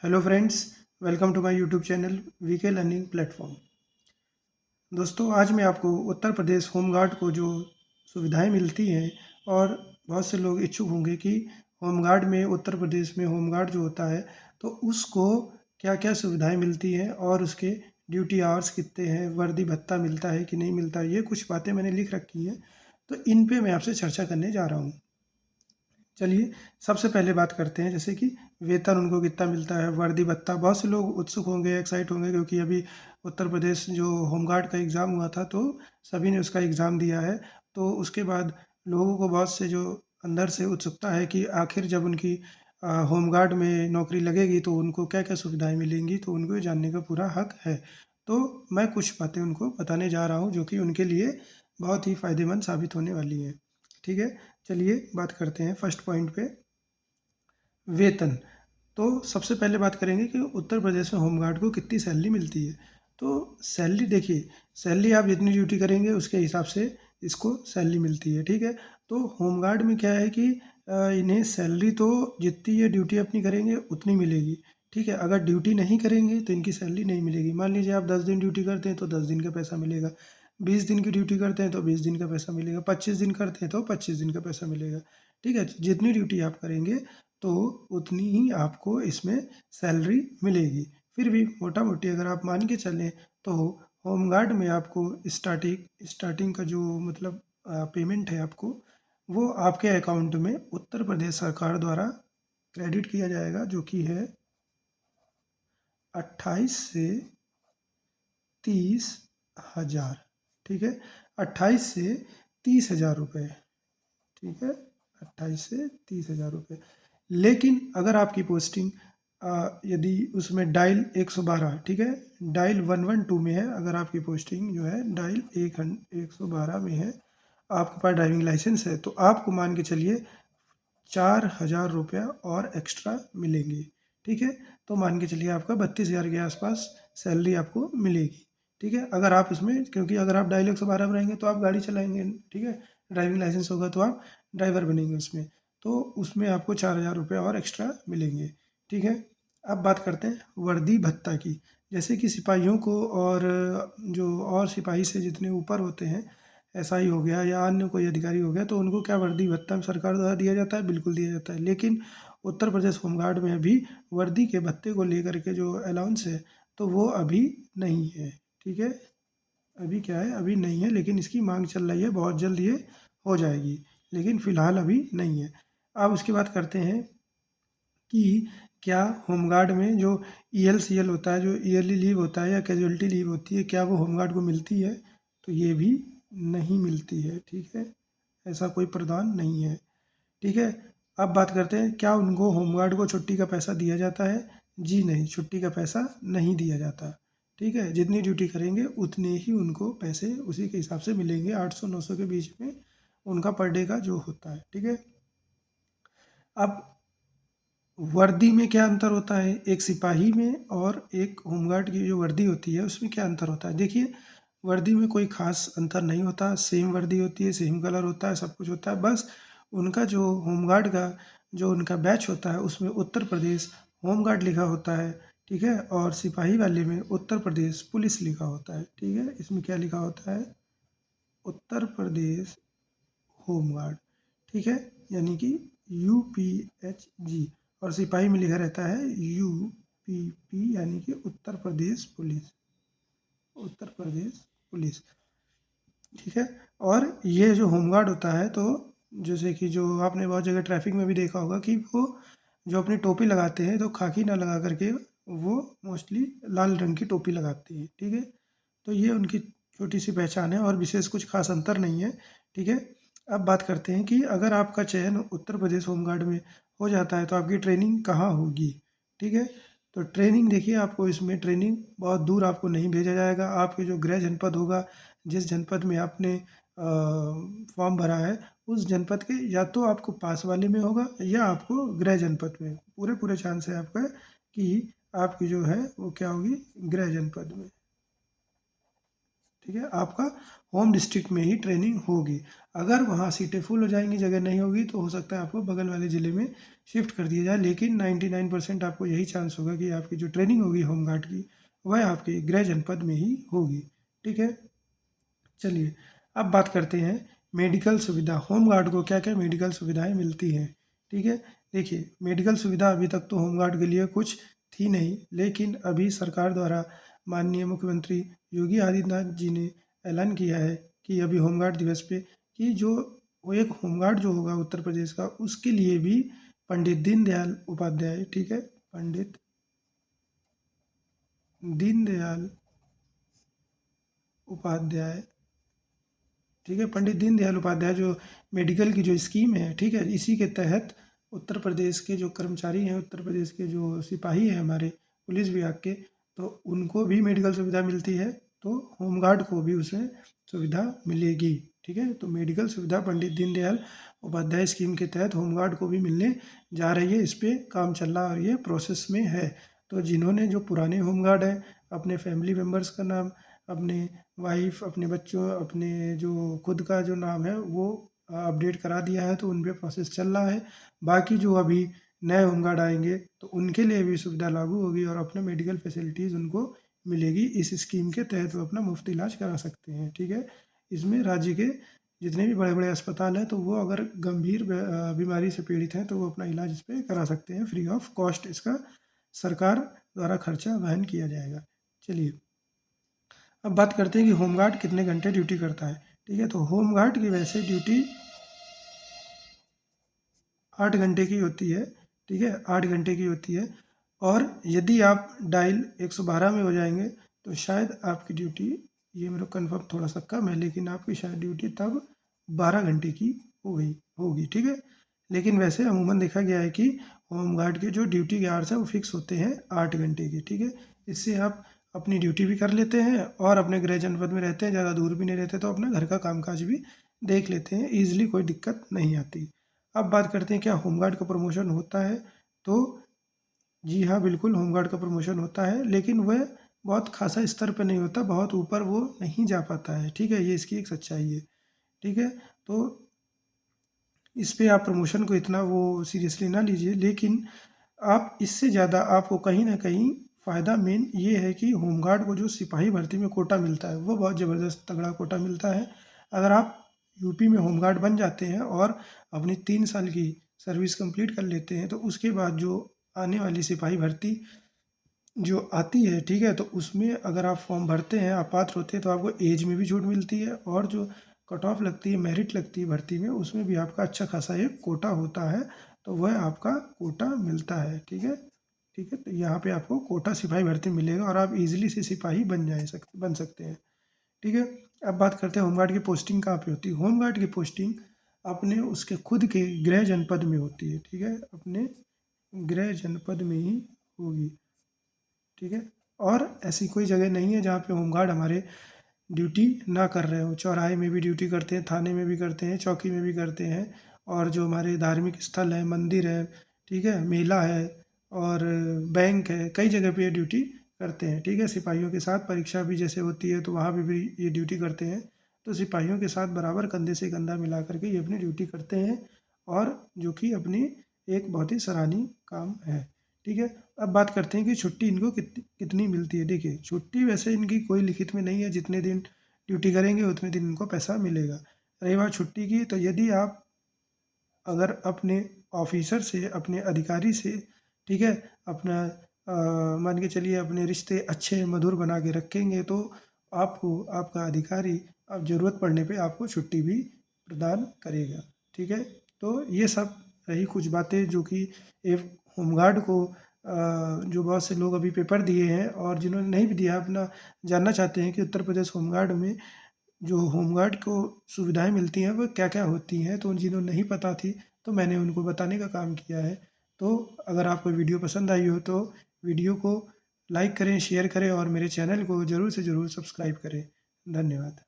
Hello friends, welcome to my YouTube channel VK learning platform. दोस्तों, आज मैं आपको उत्तर प्रदेश होमगार्ड को जो सुविधाएं मिलती हैं और बहुत से लोग इच्छुक होंगे कि होमगार्ड में उत्तर प्रदेश में होमगार्ड जो होता है तो उसको क्या क्या सुविधाएं मिलती हैं और उसके ड्यूटी आवर्स कितने हैं, वर्दी भत्ता मिलता है कि नहीं मिलता, ये कुछ बातें मैंने लिख रखी हैं। तो इन पे मैं आपसे चर्चा करने जा रहा हूँ। चलिए, सबसे पहले बात करते हैं जैसे कि वेतन उनको कितना मिलता है, वर्दी भत्ता। बहुत से लोग उत्सुक होंगे, एक्साइट होंगे, क्योंकि अभी उत्तर प्रदेश जो होमगार्ड का एग्ज़ाम हुआ था तो सभी ने उसका एग्ज़ाम दिया है। तो उसके बाद लोगों को बहुत से जो अंदर से उत्सुकता है कि आखिर जब उनकी होमगार्ड में नौकरी लगेगी तो उनको क्या क्या सुविधाएं मिलेंगी, तो उनको ये जानने का पूरा हक है। तो मैं कुछ बातें उनको बताने जा रहा हूँ जो कि उनके लिए बहुत ही फ़ायदेमंद साबित होने वाली हैं। ठीक है, चलिए बात करते हैं फर्स्ट पॉइंट पे, वेतन। तो सबसे पहले बात करेंगे कि उत्तर प्रदेश में होमगार्ड को कितनी सैलरी मिलती है। तो सैलरी देखिए, सैलरी आप जितनी ड्यूटी करेंगे उसके हिसाब से इसको सैलरी मिलती है। ठीक है, तो होमगार्ड में क्या है कि इन्हें सैलरी तो जितनी ये ड्यूटी अपनी करेंगे उतनी मिलेगी। ठीक है, अगर ड्यूटी नहीं करेंगे तो इनकी सैलरी नहीं मिलेगी। मान लीजिए आप 10 दिन ड्यूटी करते हैं तो 10 दिन का पैसा मिलेगा, 20 दिन की ड्यूटी करते हैं तो 20 दिन का पैसा मिलेगा, 25 दिन करते हैं तो 25 दिन का पैसा मिलेगा। ठीक है, जितनी ड्यूटी आप करेंगे तो उतनी ही आपको इसमें सैलरी मिलेगी। फिर भी मोटा मोटी अगर आप मान के चलें तो होमगार्ड में आपको स्टार्टिंग स्टार्टिंग का जो मतलब पेमेंट है आपको, वो आपके अकाउंट में उत्तर प्रदेश सरकार द्वारा क्रेडिट किया जाएगा, जो कि है 28 से 30,000। ठीक है, 28 से 30,000 रुपये। ठीक है, 28 से 30,000 रुपये। लेकिन अगर आपकी पोस्टिंग यदि उसमें डायल 112, ठीक है, डायल 112 में है, अगर आपकी पोस्टिंग जो है डायल 112 में है, आपके पास ड्राइविंग लाइसेंस है, तो आपको मान के चलिए 4,000 रुपया और एक्स्ट्रा मिलेंगे। ठीक है, तो मान के चलिए आपका 32,000 के आसपास सैलरी आपको मिलेगी। ठीक है, अगर आप उसमें, क्योंकि अगर आप डायल 112 में रहेंगे तो आप गाड़ी चलाएंगे। ठीक है, ड्राइविंग लाइसेंस होगा तो आप ड्राइवर बनेंगे उसमें, तो उसमें आपको 4,000 रुपये और एक्स्ट्रा मिलेंगे। ठीक है, अब बात करते हैं वर्दी भत्ता की। जैसे कि सिपाहियों को और जो और सिपाही से जितने ऊपर होते हैं, एसआई हो गया या अन्य कोई अधिकारी हो गया, तो उनको क्या वर्दी भत्ता सरकार द्वारा दिया जाता है? बिल्कुल दिया जाता है। लेकिन उत्तर प्रदेश होमगार्ड में अभी वर्दी के भत्ते को लेकर के जो अलाउंस है तो वो अभी नहीं है। ठीक है, अभी क्या है, अभी नहीं है, लेकिन इसकी मांग चल रही है, बहुत जल्द ये हो जाएगी, लेकिन फ़िलहाल अभी नहीं है। अब उसकी बात करते हैं कि क्या होमगार्ड में जो ईएलसीएल होता है, जो ईयरली लीव होता है या कैजुअल्टी लीव होती है, क्या वो होमगार्ड को मिलती है? तो ये भी नहीं मिलती है। ठीक है, ऐसा कोई प्रावधान नहीं है। ठीक है, अब बात करते हैं क्या उनको होमगार्ड को छुट्टी का पैसा दिया जाता है? जी नहीं, छुट्टी का पैसा नहीं दिया जाता। ठीक है, जितनी ड्यूटी करेंगे उतने ही उनको पैसे उसी के हिसाब से मिलेंगे, 800-900 के बीच में उनका पर डे का जो होता है। ठीक है, अब वर्दी में क्या अंतर होता है एक सिपाही में और एक होमगार्ड की जो वर्दी होती है उसमें क्या अंतर होता है? देखिए, वर्दी में कोई ख़ास अंतर नहीं होता, सेम वर्दी होती है, सेम कलर होता है, सब कुछ होता है। बस उनका जो होमगार्ड का जो उनका बैच होता है उसमें उत्तर प्रदेश होमगार्ड लिखा होता है। ठीक है, और सिपाही वाले में उत्तर प्रदेश पुलिस लिखा होता है। ठीक है, इसमें क्या लिखा होता है? उत्तर प्रदेश होमगार्ड। ठीक है, यानी कि UPHG, और सिपाही में लिखा रहता है UPP, यानी कि उत्तर प्रदेश पुलिस, उत्तर प्रदेश पुलिस। ठीक है, और ये जो होमगार्ड होता है तो जैसे कि जो आपने बहुत जगह ट्रैफिक में भी देखा होगा कि वो जो अपनी टोपी लगाते हैं तो खाकी ना लगा करके वो मोस्टली लाल रंग की टोपी लगाते हैं। ठीक है, तो ये उनकी छोटी सी पहचान है और विशेष कुछ खास अंतर नहीं है। ठीक है, अब बात करते हैं कि अगर आपका चयन उत्तर प्रदेश होमगार्ड में हो जाता है तो आपकी ट्रेनिंग कहाँ होगी। ठीक है, तो ट्रेनिंग देखिए, आपको इसमें ट्रेनिंग बहुत दूर आपको नहीं भेजा जाएगा। आपके जो गृह जनपद होगा, जिस जनपद में आपने फॉर्म भरा है, उस जनपद के या तो आपको पास वाले में होगा या आपको गृह जनपद में, पूरे पूरे चांस है आपका कि आपकी जो है वो क्या होगी, गृह जनपद में। ठीक है, आपका होम डिस्ट्रिक्ट में ही ट्रेनिंग होगी। अगर वहाँ सीटें फुल हो जाएंगी, जगह नहीं होगी, तो हो सकता है आपको बगल वाले ज़िले में शिफ्ट कर दिया जाए, लेकिन 99% आपको यही चांस होगा कि आपकी जो ट्रेनिंग होगी होमगार्ड की वह आपके गृह जनपद में ही होगी। ठीक है, चलिए अब बात करते हैं मेडिकल सुविधा। होमगार्ड को क्या क्या मेडिकल सुविधाएं मिलती हैं। ठीक है, देखिए मेडिकल सुविधा अभी तक तो होमगार्ड के लिए कुछ थी नहीं, लेकिन अभी सरकार द्वारा माननीय मुख्यमंत्री योगी आदित्यनाथ जी ने ऐलान किया है कि अभी होमगार्ड दिवस पे कि जो वो एक होमगार्ड जो होगा उत्तर प्रदेश का, उसके लिए भी पंडित दीनदयाल उपाध्याय, ठीक है, पंडित दीनदयाल उपाध्याय, ठीक है, पंडित दीनदयाल उपाध्याय जो मेडिकल की जो स्कीम है, ठीक है, इसी के तहत उत्तर प्रदेश के जो कर्मचारी हैं, उत्तर प्रदेश के जो सिपाही हैं हमारे पुलिस विभाग के, तो उनको भी मेडिकल सुविधा मिलती है, तो होमगार्ड को भी उसमें सुविधा मिलेगी। ठीक है, तो मेडिकल सुविधा पंडित दीनदयाल उपाध्याय स्कीम के तहत होमगार्ड को भी मिलने जा रही है। इस पर काम चल रहा है और ये प्रोसेस में है। तो जिन्होंने जो पुराने होमगार्ड हैं, अपने फैमिली मेम्बर्स का नाम, अपने वाइफ, अपने बच्चों, अपने जो खुद का जो नाम है वो अपडेट करा दिया है, तो उन पे प्रोसेस चल रहा है। बाकी जो अभी नए होमगार्ड आएंगे तो उनके लिए भी सुविधा लागू होगी और अपने मेडिकल फैसिलिटीज़ उनको मिलेगी। इस स्कीम के तहत वो अपना मुफ्त इलाज करा सकते हैं। ठीक है, इसमें राज्य के जितने भी बड़े बड़े अस्पताल हैं, तो वो अगर गंभीर बीमारी से पीड़ित हैं तो वो अपना इलाज इस पर करा सकते हैं, फ्री ऑफ कॉस्ट इसका सरकार द्वारा खर्चा वहन किया जाएगा। चलिए अब बात करते हैं कि होमगार्ड कितने घंटे ड्यूटी करता है। ठीक है, तो होमगार्ड की वैसे ड्यूटी 8 घंटे की होती है। ठीक है, 8 घंटे की होती है, और यदि आप डायल 112 में हो जाएंगे तो शायद आपकी ड्यूटी, ये मेरा कन्फर्म थोड़ा सा कम है, लेकिन आपकी शायद ड्यूटी तब 12 घंटे की हो गई होगी। ठीक है, लेकिन वैसे अमूमन देखा गया है कि होमगार्ड के जो ड्यूटी के आवर्स हैं वो फिक्स होते हैं 8 घंटे के। ठीक है, इससे आप अपनी ड्यूटी भी कर लेते हैं और अपने गृह जनपद में रहते हैं, ज़्यादा दूर भी नहीं रहते, तो अपना घर का कामकाज भी देख लेते हैं ईजिली, कोई दिक्कत नहीं आती। अब बात करते हैं क्या होमगार्ड का प्रमोशन होता है। तो जी हाँ, बिल्कुल होमगार्ड का प्रमोशन होता है, लेकिन वह बहुत खासा स्तर पर नहीं होता, बहुत ऊपर वो नहीं जा पाता है। ठीक है, ये इसकी एक सच्चाई है। ठीक है, तो इस पे आप प्रमोशन को इतना वो सीरियसली ना लीजिए, लेकिन आप इससे ज़्यादा आपको कहीं ना कहीं फ़ायदा मेन ये है कि होमगार्ड को जो सिपाही भर्ती में कोटा मिलता है वो बहुत ज़बरदस्त तगड़ा कोटा मिलता है। अगर आप यूपी में होमगार्ड बन जाते हैं और अपनी 3 साल की सर्विस कंप्लीट कर लेते हैं, तो उसके बाद जो आने वाली सिपाही भर्ती जो आती है, ठीक है, तो उसमें अगर आप फॉर्म भरते हैं, आप पात्र होते हैं, तो आपको एज में भी छूट मिलती है, और जो कट ऑफ लगती है, मेरिट लगती है भर्ती में, उसमें भी आपका अच्छा खासा एक कोटा होता है, तो वह आपका कोटा मिलता है। ठीक है, ठीक है, तो यहाँ पे आपको कोटा सिपाही भर्ती मिलेगा और आप इजीली से सिपाही बन सकते हैं। ठीक है, अब बात करते हैं होमगार्ड की पोस्टिंग कहाँ पे होती है। होमगार्ड की पोस्टिंग अपने उसके खुद के गृह जनपद में होती है। ठीक है, अपने गृह जनपद में ही होगी। ठीक है, और ऐसी कोई जगह नहीं है जहाँ पे होमगार्ड हमारे ड्यूटी ना कर रहे हो। चौराहे में भी ड्यूटी करते हैं, थाने में भी करते हैं, चौकी में भी करते हैं, और जो हमारे धार्मिक स्थल है, मंदिर है, ठीक है, मेला है, और बैंक है, कई जगह पे ये ड्यूटी करते हैं। ठीक है, सिपाहियों के साथ परीक्षा भी जैसे होती है तो वहाँ पे भी ये ड्यूटी करते हैं। तो सिपाहियों के साथ बराबर कंधे से कंधा मिला करके ये अपनी ड्यूटी करते हैं, और जो कि अपनी एक बहुत ही सराहनीय काम है। ठीक है, अब बात करते हैं कि छुट्टी इनको कितनी मिलती है। देखिए छुट्टी वैसे इनकी कोई लिखित में नहीं है, जितने दिन ड्यूटी करेंगे उतने दिन इनको पैसा मिलेगा। रही बात छुट्टी की, तो यदि आप अगर अपने ऑफिसर से, अपने अधिकारी से, ठीक है, अपना मान के चलिए अपने रिश्ते अच्छे मधुर बना के रखेंगे, तो आपको आपका अधिकारी अब ज़रूरत पड़ने पे आपको छुट्टी भी प्रदान करेगा। ठीक है, तो ये सब रही कुछ बातें जो कि एक होमगार्ड को जो बहुत से लोग अभी पेपर दिए हैं और जिन्होंने नहीं भी दिया अपना जानना चाहते हैं कि उत्तर प्रदेश होमगार्ड में जो होमगार्ड को सुविधाएं मिलती हैं वो क्या क्या होती हैं, तो उन जिन्होंने नहीं पता थी तो मैंने उनको बताने का काम किया है। तो अगर आपको वीडियो पसंद आई हो तो वीडियो को लाइक करें, शेयर करें और मेरे चैनल को ज़रूर से ज़रूर सब्सक्राइब करें। धन्यवाद।